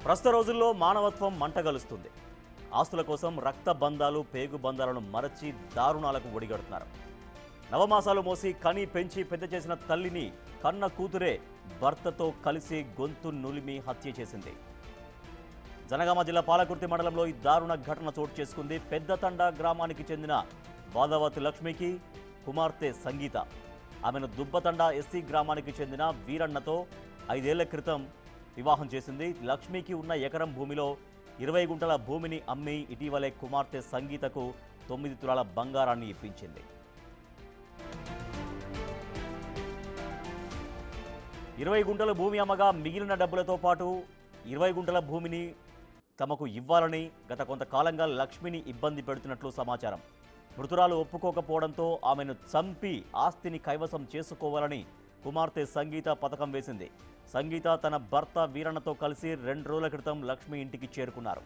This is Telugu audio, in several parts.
ప్రస్తుత రోజుల్లో మానవత్వం మంటగలుస్తుంది. ఆస్తుల కోసం రక్త బంధాలు, పేగు బంధాలను మరచి దారుణాలకు ఒడిగడుతున్నారు. నవమాసాలు మోసి కని పెంచి పెద్ద చేసిన తల్లిని కన్న కూతురే భర్తతో కలిసి గొంతు నులిమి హత్య చేసింది. జనగామ జిల్లా పాలకుర్తి మండలంలో ఈ దారుణ ఘటన చోటు చేసుకుంది. పెద్దతండ గ్రామానికి చెందిన వాదవతి లక్ష్మికి కుమార్తె సంగీత, ఆమెను దుబ్బతండ ఎస్సీ గ్రామానికి చెందిన వీరన్నతో 5 ఏళ్ల క్రితం వివాహం చేసింది. లక్ష్మికి ఉన్న ఎకరం భూమిలో 20 గుంటల భూమిని అమ్మి ఇటీవలే కుమార్తె సంగీతకు 9 తులాల బంగారాన్ని ఇప్పించింది. 20 గుంటల భూమి అమ్మగా మిగిలిన డబ్బులతో పాటు 20 గుంటల భూమిని తమకు ఇవ్వాలని గత కొంతకాలంగా లక్ష్మిని ఇబ్బంది పెడుతున్నట్లు సమాచారం. మృతురాలు ఒప్పుకోకపోవడంతో ఆమెను చంపి ఆస్తిని కైవసం చేసుకోవాలని కుమార్తె సంగీత పథకం వేసింది. సంగీత తన భర్త వీరన్నతో కలిసి 2 రోజుల క్రితం లక్ష్మి ఇంటికి చేరుకున్నారు.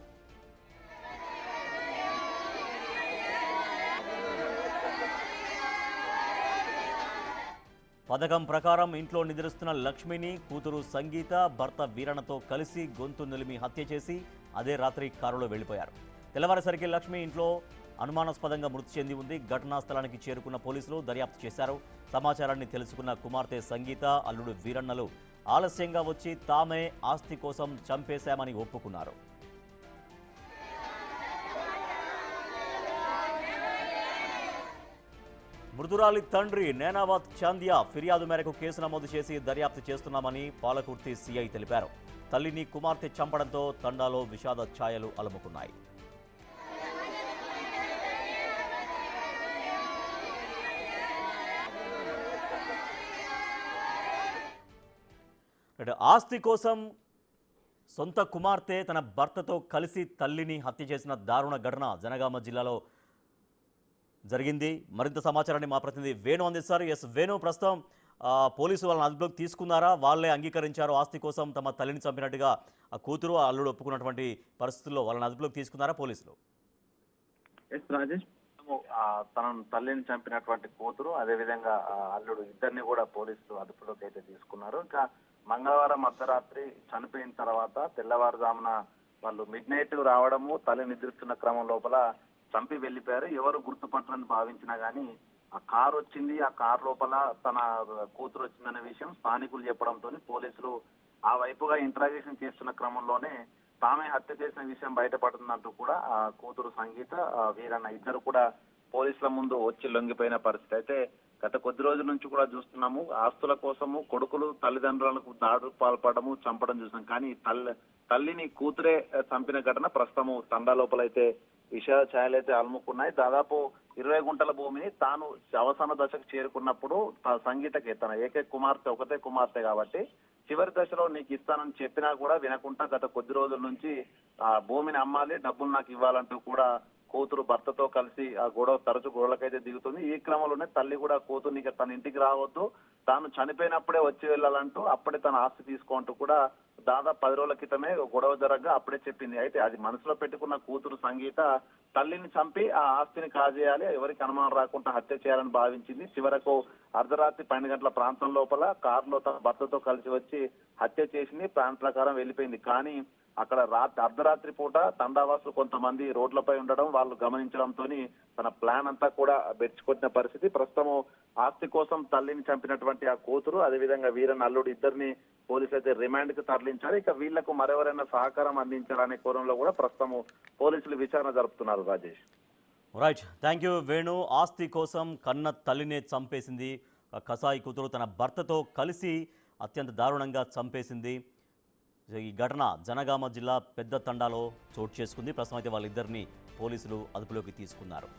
పథకం ప్రకారం ఇంట్లో నిద్రిస్తున్న లక్ష్మిని కూతురు సంగీత భర్త వీరన్నతో కలిసి గొంతు నిలిమి హత్య చేసి అదే రాత్రి కారులో వెళ్లిపోయారు. తెల్లవారేసరికి లక్ష్మి ఇంట్లో అనుమానాస్పదంగా మృతి చెంది ఉంది. ఘటనా స్థలానికి చేరుకున్న పోలీసులు దర్యాప్తు చేశారు. సమాచారాన్ని తెలుసుకున్న కుమార్తె సంగీత, అల్లుడు వీరన్నలు ఆలస్యంగా వచ్చి తామే ఆస్తి కోసం చంపేశామని ఒప్పుకున్నారు. మృతురాలి తండ్రి నేనావత్ చాందియా ఫిర్యాదు మేరకు కేసు నమోదు చేసి దర్యాప్తు చేస్తున్నామని పాలకుర్తి సిఐ తెలిపారు. తల్లిని కుమార్తె చంపడంతో తండాలో విషాద ఛాయలు అలుముకున్నాయి. ఆస్తి కోసం సొంత కుమార్తె తన భర్తతో కలిసి తల్లిని హత్య చేసిన దారుణ ఘటన జనగామ జిల్లాలో జరిగింది. మరింత సమాచారాన్ని మా ప్రతినిధి వేణు అందిస్తారు. ఎస్ వేణు, ప్రస్తుతం పోలీసు వాళ్ళని అదుపులోకి తీసుకున్నారా? వాళ్ళే అంగీకరించారు ఆస్తి కోసం తమ తల్లిని చంపినట్టుగా ఆ కూతురు అల్లుడు ఒప్పుకున్నటువంటి పరిస్థితుల్లో వాళ్ళని అదుపులోకి తీసుకున్నారా పోలీసులు? ఎస్ రాజేష్, తన తల్లిని చంపినటువంటి కూతురు అదేవిధంగా అల్లుడు ఇద్దరిని కూడా పోలీసులు అదుపులోకి అయితే తీసుకున్నారు. ఇంకా మంగళవారం అర్ధరాత్రి చనిపోయిన తర్వాత తెల్లవారుజామున వాళ్ళు మిడ్ నైట్ రావడము, తల్లి నిద్రిస్తున్న క్రమం లోపల చంపి వెళ్లిపోయారు. ఎవరు గుర్తుపట్టరని భావించినా గానీ ఆ కారు వచ్చింది, ఆ కారు లోపల తన కూతురు వచ్చిందనే విషయం స్థానికులు చెప్పడంతో పోలీసులు ఆ వైపుగా ఇంట్రాగేషన్ చేస్తున్న క్రమంలోనే తామే హత్య చేసిన విషయం బయటపడుతుందంటూ కూడా ఆ కూతురు సంగీత, వీరన్న ఇద్దరు కూడా పోలీసుల ముందు వచ్చి లొంగిపోయిన పరిస్థితి. అయితే గత కొద్ది రోజుల నుంచి కూడా చూస్తున్నాము, ఆస్తుల కోసము కొడుకులు తల్లిదండ్రులకు దాడులు పాల్పడము, చంపడం చూసాం. కానీ తల్లిని కూతురే చంపిన ఘటన ప్రస్తుతము తండా లోపలైతే విషయ ఛాయలైతే అలుముకున్నాయి. దాదాపు 20 గుంటల భూమిని తాను అవసాన దశకు చేరుకున్నప్పుడు సంగీతకి తన ఒకతే కుమార్తె కాబట్టి చివరి దశలో నీకు ఇస్తానని చెప్పినా కూడా వినకుండా గత కొద్ది రోజుల నుంచి ఆ భూమిని అమ్మాలి, డబ్బులు నాకు ఇవ్వాలంటూ కూడా కూతురు భర్తతో కలిసి ఆ తరచు గొడవలకైతే దిగుతుంది. ఈ క్రమంలోనే తల్లి కూడా కూతురు నీకు తన ఇంటికి రావద్దు, తాను చనిపోయినప్పుడే వచ్చి వెళ్ళాలంటూ అప్పుడే తన ఆస్తి తీసుకుంటూ కూడా దాదాపు 10 రోజుల క్రితమే గొడవ జరగగా అప్పుడే చెప్పింది. అయితే అది మనసులో పెట్టుకున్న కూతురు సంగీత తల్లిని చంపి ఆ ఆస్తిని కాజేయాలి, ఎవరికి అనుమానం రాకుండా హత్య చేయాలని భావించింది. చివరకు అర్ధరాత్రి 12 గంటల ప్రాంతం లోపల కారులో తన భర్తతో కలిసి వచ్చి హత్య చేసింది. ప్లాన్ ప్రకారం వెళ్ళిపోయింది. కానీ అక్కడ అర్ధరాత్రి పూట తండావాసులు కొంతమంది రోడ్లపై ఉండడం వాళ్ళు గమనించడంతో తన ప్లాన్ అంతా కూడా బెచ్చుకొట్టిన పరిస్థితి. ప్రస్తుతం ఆస్తి కోసం తల్లిని చంపినటువంటి ఆ కూతురు అదేవిధంగా వీరన్న అల్లుడు ఇద్దరిని పోలీసులు అయితే రిమాండ్ కు తరలించారు. ఇక వీళ్లకు మరెవరైనా సహకారం అందించారనే కోణంలో కూడా ప్రస్తుతం పోలీసులు విచారణ జరుపుతున్నారు. Rajesh, right, thank you Venu. ఆస్తి కోసం కన్న తల్లినే చంపేసింది కసాయి కూతురు, తన భర్తతో కలిసి అత్యంత దారుణంగా చంపేసింది. ఈ ఘటన జనగామ జిల్లా పెద్ద తండాలో చోటు చేసుకుంది. ప్రస్తుతం అయితే వాళ్ళిద్దరిని పోలీసులు అదుపులోకి తీసుకున్నారు.